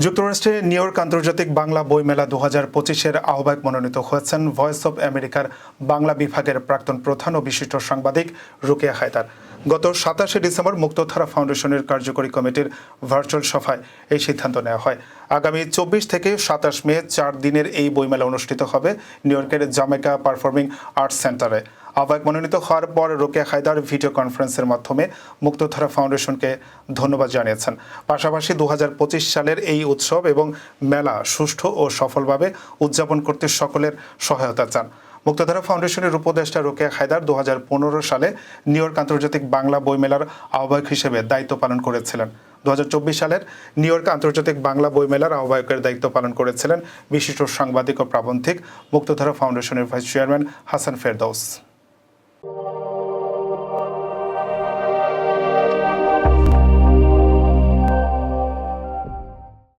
যুক্তরাষ্ট্রে new York আন্তর্জাতিক বাংলা বইমেলা 2025-এর আহ্বায়ক মনোনীত হয়েছেন ভয়েস অব আমেরিকার বাংলা বিভাগের প্রাক্তন প্রধান ও বিশিষ্ট সাংবাদিক রোকেয়া হায়দার। গত 27 ডিসেম্বর মুক্তধারা ফাউন্ডেশনের কার্যকরী কমিটির ভার্চুয়াল সভায় এই সিদ্ধান্ত নেওয়া হয়। আগামী 24 থেকে 27 মে 4 দিনের এই বইমেলা অনুষ্ঠিত হবে নিউ ইয়র্কের জামাইকা পারফর্মিং আর্টস সেন্টারে। আহ্বায়ক মনোনীত হওয়ার পর রোকেয়া হায়দার ভিডিও কনফারেন্সের মাধ্যমে মুক্তধারা ফাউন্ডেশনকে ধন্যবাদ জানিয়েছেন। পাশাপাশি 2025 সালের এই উৎসব এবং মেলা সুষ্ঠু ও সফলভাবে উদযাপন করতে সকলের সহায়তা চান। মুক্তধারা ফাউন্ডেশনের উপদেষ্টা রোকেয়া হায়দার 2015 সালে নিউ ইয়র্ক আন্তর্জাতিক বাংলা বইমেলার আহ্বায়ক হিসেবে দায়িত্ব পালন করেছিলেন। 2024 সালের নিউ ইয়র্ক আন্তর্জাতিক বাংলা বইমেলার আহ্বায়কের দায়িত্ব পালন করেছিলেন বিশিষ্ট সাংবাদিক ও প্রাবন্ধিক মুক্তধারা ফাউন্ডেশনের ভাইস চেয়ারম্যান হাসান ফেরদৌস।